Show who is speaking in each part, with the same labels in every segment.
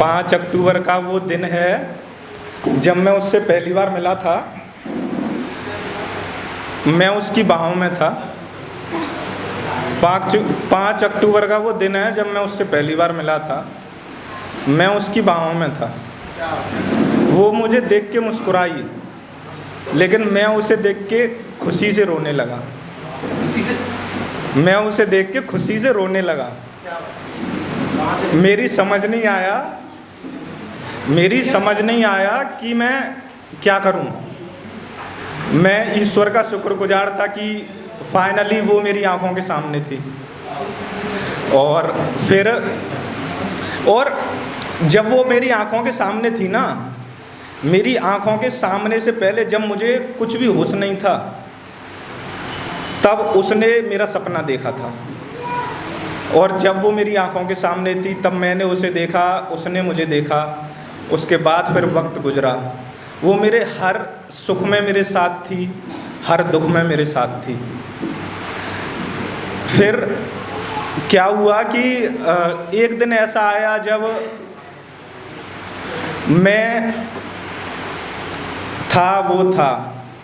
Speaker 1: 5 अक्टूबर का वो दिन है जब मैं उससे पहली बार मिला था। मैं उसकी बाहों में था। 5 अक्टूबर का वो दिन है जब मैं उससे पहली बार मिला था। मैं उसकी बाहों में था। वो मुझे देख के मुस्कुराई, लेकिन मैं उसे देख के खुशी से रोने लगा। मैं उसे देख के खुशी से रोने लगा। मेरी समझ नहीं आया कि मैं क्या करूं। मैं ईश्वर का शुक्रगुजार था कि फाइनली वो मेरी आंखों के सामने थी। और जब वो मेरी आंखों के सामने थी ना, मेरी आंखों के सामने से पहले जब मुझे कुछ भी होश नहीं था, तब उसने मेरा सपना देखा था। और जब वो मेरी आंखों के सामने थी तब मैंने उसे देखा, उसने मुझे देखा। उसके बाद फिर वक्त गुजरा। वो मेरे हर सुख में मेरे साथ थी, हर दुख में मेरे साथ थी। फिर क्या हुआ कि एक दिन ऐसा आया जब मैं था, वो था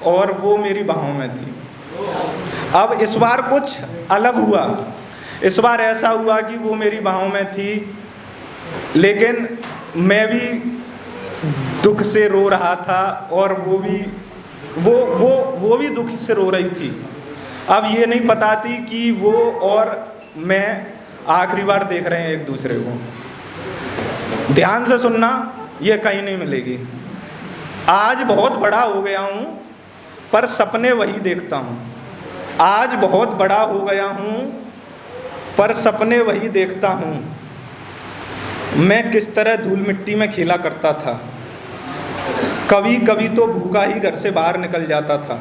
Speaker 1: और वो मेरी बाहों में थी। अब इस बार कुछ अलग हुआ। इस बार ऐसा हुआ कि वो मेरी बाहों में थी, लेकिन मैं भी दुख से रो रहा था और वो भी दुख से रो रही थी। अब ये नहीं पता थी कि वो और मैं आखिरी बार देख रहे हैं एक दूसरे को। ध्यान से सुनना, ये कहीं नहीं मिलेगी। आज बहुत बड़ा हो गया हूँ पर सपने वही देखता हूँ। आज बहुत बड़ा हो गया हूँ पर सपने वही देखता हूँ। मैं किस तरह धूल मिट्टी में खेला करता था। कभी कभी तो भूखा ही घर से बाहर निकल जाता था।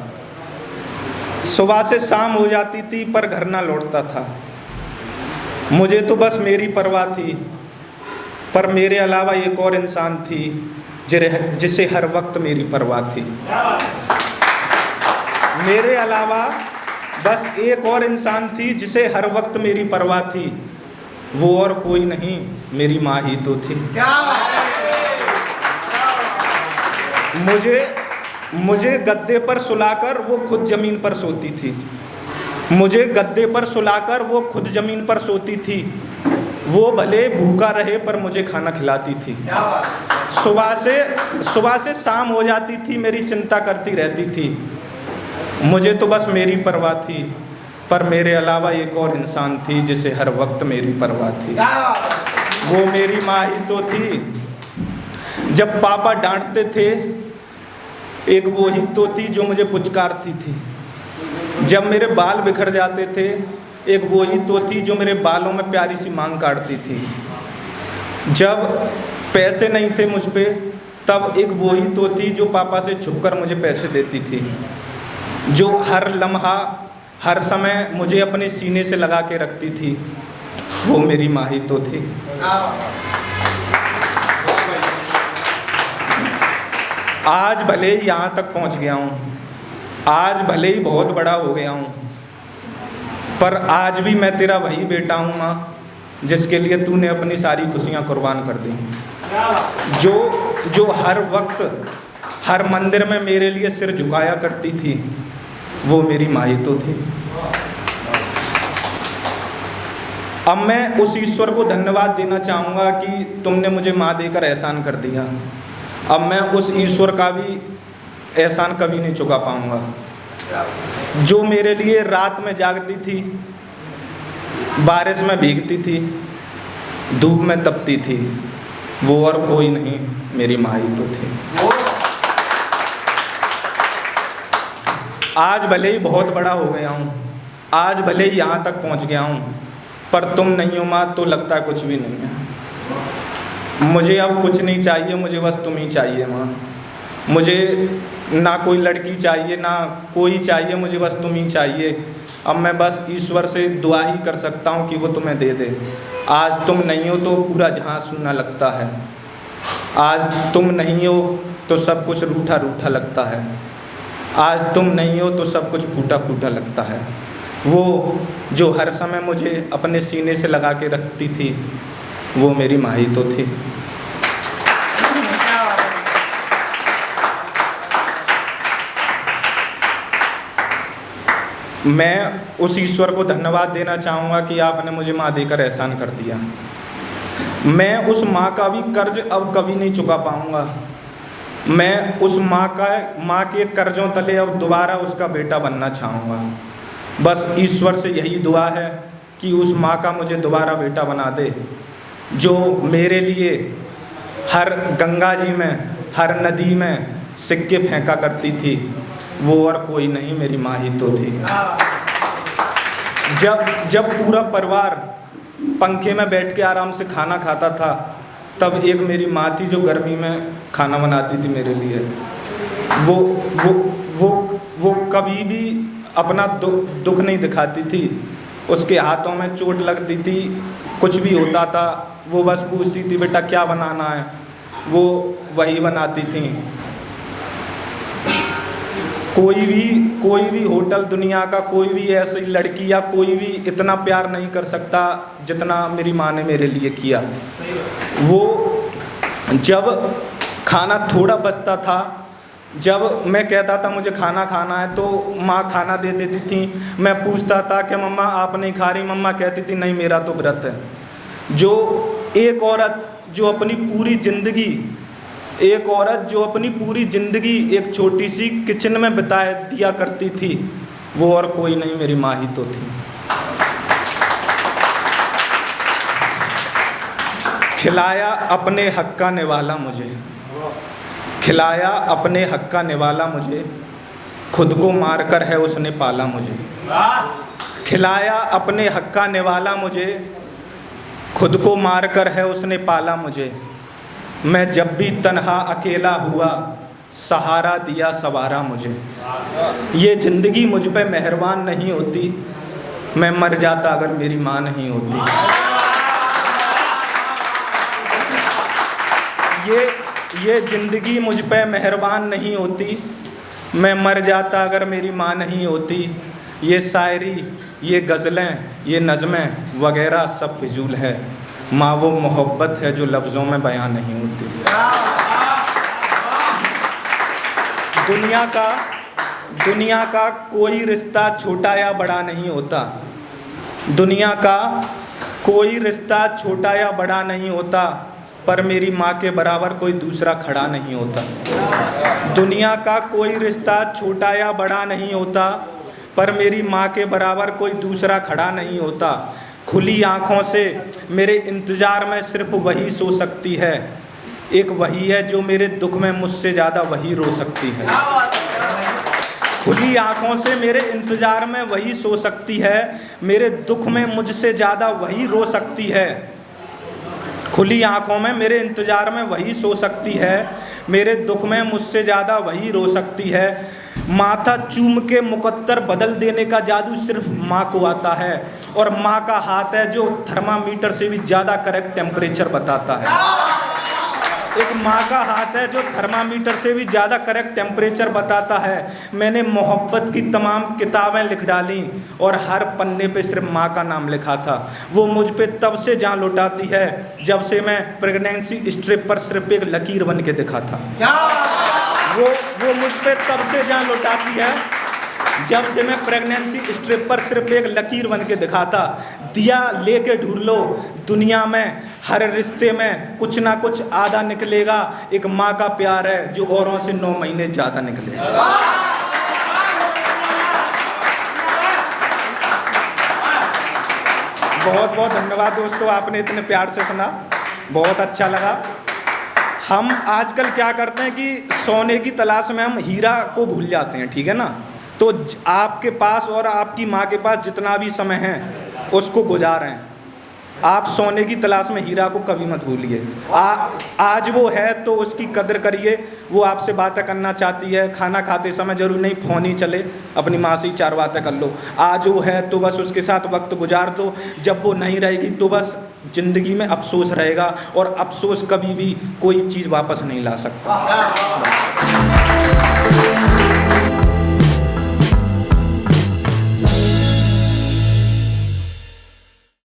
Speaker 1: सुबह से शाम हो जाती थी पर घर ना लौटता था। मुझे तो बस मेरी परवाह थी, पर मेरे अलावा एक और इंसान थी जिसे हर वक्त मेरी परवाह थी। मेरे अलावा बस एक और इंसान थी जिसे हर वक्त मेरी परवाह थी। वो और कोई नहीं, मेरी माँ ही तो थी। मुझे गद्दे पर सुलाकर वो खुद ज़मीन पर सोती थी। मुझे गद्दे पर सुलाकर वो खुद ज़मीन पर सोती थी। वो भले भूखा रहे पर मुझे खाना खिलाती थी। सुबह से शाम हो जाती थी, मेरी चिंता करती रहती थी। मुझे तो बस मेरी परवाह थी, पर मेरे अलावा एक और इंसान थी जिसे हर वक्त मेरी परवाह थी। वो मेरी माँ ही तो थी। जब पापा डांटते थे, एक वो ही तो थी जो मुझे पुचकारती थी। जब मेरे बाल बिखर जाते थे, एक वो ही तो थी जो मेरे बालों में प्यारी सी मांग काटती थी। जब पैसे नहीं थे मुझ पे, तब एक वो ही तो थी जो पापा से छुपकर मुझे पैसे देती थी। जो हर लम्हा, हर समय मुझे अपने सीने से लगा के रखती थी। वो मेरी माँ ही तो थी। आज भले ही यहाँ तक पहुँच गया हूँ, आज भले ही बहुत बड़ा हो गया हूँ, पर आज भी मैं तेरा वही बेटा हूँ माँ, जिसके लिए तूने अपनी सारी खुशियाँ कुर्बान कर दी। जो हर वक्त हर मंदिर में मेरे लिए सिर झुकाया करती थी। वो मेरी माँ ही तो थी। अब मैं उस ईश्वर को धन्यवाद देना चाहूँगा कि तुमने मुझे माँ देकर एहसान कर दिया। अब मैं उस ईश्वर का भी एहसान कभी नहीं चुका पाऊँगा। जो मेरे लिए रात में जागती थी, बारिश में भीगती थी, धूप में तपती थी, वो और कोई नहीं, मेरी माँ ही तो थी। आज भले ही बहुत बड़ा हो गया हूँ, आज भले ही यहाँ तक पहुँच गया हूँ, पर तुम नहीं हो माँ तो लगता है कुछ भी नहीं है। मुझे अब कुछ नहीं चाहिए, मुझे बस तुम ही चाहिए माँ। मुझे ना कोई लड़की चाहिए, ना कोई चाहिए, मुझे बस तुम ही चाहिए। अब मैं बस ईश्वर से दुआ ही कर सकता हूँ कि वो तुम्हें दे दे। आज तुम नहीं हो तो पूरा जहाँ सूना लगता है। आज तुम नहीं हो तो सब कुछ रूठा रूठा लगता है। आज तुम नहीं हो तो सब कुछ फूटा फूटा लगता है। वो जो हर समय मुझे अपने सीने से लगा के रखती थी, वो मेरी माँ ही तो थी। मैं उस ईश्वर को धन्यवाद देना चाहूँगा कि आपने मुझे माँ देकर एहसान कर दिया। मैं उस माँ का भी कर्ज अब कभी नहीं चुका पाऊँगा। मैं उस माँ के कर्जों तले अब दोबारा उसका बेटा बनना चाहूँगा। बस ईश्वर से यही दुआ है कि उस माँ का मुझे दोबारा बेटा बना दे, जो मेरे लिए हर गंगा जी में, हर नदी में सिक्के फेंका करती थी, वो और कोई नहीं, मेरी माँ ही तो थी। जब पूरा परिवार पंखे में बैठ के आराम से खाना खाता था, तब एक मेरी माँ थी जो गर्मी में खाना बनाती थी मेरे लिए। वो कभी भी अपना दुख नहीं दिखाती थी। उसके हाथों में चोट लगती थी, कुछ भी होता था, वो बस पूछती थी बेटा क्या बनाना है, वो वही बनाती थी। कोई भी होटल दुनिया का, कोई भी ऐसी लड़की या कोई भी इतना प्यार नहीं कर सकता जितना मेरी माँ ने मेरे लिए किया। वो जब खाना थोड़ा बचता था, जब मैं कहता था मुझे खाना खाना है, तो माँ खाना दे देती थी। मैं पूछता था कि मम्मा आप नहीं खा रही? मम्मा कहती थी नहीं मेरा तो व्रत है। जो एक औरत जो अपनी पूरी ज़िंदगी एक छोटी सी किचन में बिता दिया करती थी, वो और कोई नहीं, मेरी माँ ही तो थी। खिलाया अपने हक का निवाला मुझे, खिलाया अपने हक का निवाला मुझे, खुद को मार कर है उसने पाला मुझे। खिलाया अपने हक का निवाला मुझे, खुद को मार कर है उसने पाला मुझे। मैं जब भी तन्हा अकेला हुआ, सहारा दिया सवारा मुझे। ये ज़िंदगी मुझ पे मेहरबान नहीं होती, मैं मर जाता अगर मेरी माँ नहीं होती। ये ज़िंदगी मुझ पे मेहरबान नहीं होती, मैं मर जाता अगर मेरी माँ नहीं होती। ये शायरी, ये गज़लें, ये नज़में वगैरह सब फिजूल है, माँ वो मोहब्बत है जो लफ्ज़ों में बयां नहीं होती। दुनिया का कोई रिश्ता छोटा या बड़ा नहीं होता। दुनिया का कोई रिश्ता छोटा या बड़ा नहीं होता, पर मेरी माँ के बराबर कोई दूसरा खड़ा नहीं होता। दुनिया का कोई रिश्ता छोटा या बड़ा नहीं होता, पर मेरी माँ के बराबर कोई दूसरा खड़ा नहीं होता। खुली आँखों से मेरे इंतज़ार में सिर्फ वही सो सकती है, एक वही है जो मेरे दुख में मुझसे ज़्यादा वही रो सकती है। खुली आँखों से मेरे इंतज़ार में वही सो सकती है, मेरे दुख में मुझसे ज़्यादा वही रो सकती है। खुली आँखों में मेरे इंतज़ार में वही सो सकती है, मेरे दुख में मुझसे ज़्यादा वही रो सकती है। माथा चूम के मुकद्दर बदल देने का जादू सिर्फ माँ को आता है, और माँ का हाथ है जो थर्मामीटर से भी ज़्यादा करेक्ट टेम्परेचर बताता है। एक माँ का हाथ है जो थर्मामीटर से भी ज़्यादा करेक्ट टेम्परेचर बताता है। मैंने मोहब्बत की तमाम किताबें लिख डाली और हर पन्ने पे सिर्फ माँ का नाम लिखा था। वो मुझ पे तब से जान लौटाती है जब से मैं प्रेगनेंसी स्ट्रिप पर सिर्फ एक लकीर बन के दिखा था। वो मुझ पे तब से जान लौटाती है जब से मैं प्रेगनेंसी स्ट्रिप पर सिर्फ एक लकीर बन के दिखाता। दिया लेके ढूंढ लो दुनिया में, हर रिश्ते में कुछ ना कुछ आधा निकलेगा। एक माँ का प्यार है जो औरों से 9 महीने ज़्यादा निकलेगा। बहुत बहुत धन्यवाद दोस्तों, आपने इतने प्यार से सुना, बहुत अच्छा लगा। हम आजकल क्या करते हैं कि सोने की तलाश में हम हीरा को भूल जाते हैं, ठीक है ना। तो आपके पास और आपकी माँ के पास जितना भी समय है उसको गुजारें। आप सोने की तलाश में हीरा को कभी मत भूलिए। आज वो है तो उसकी कदर करिए। वो आपसे बातें करना चाहती है, खाना खाते समय जरूर नहीं फ़ोन ही चले, अपनी माँ से ही 4 बातें कर लो। आज वो है तो बस उसके साथ वक्त गुजार दो। जब वो नहीं रहेगी तो बस ज़िंदगी में अफसोस रहेगा, और अफसोस कभी भी कोई चीज़ वापस नहीं ला सकता।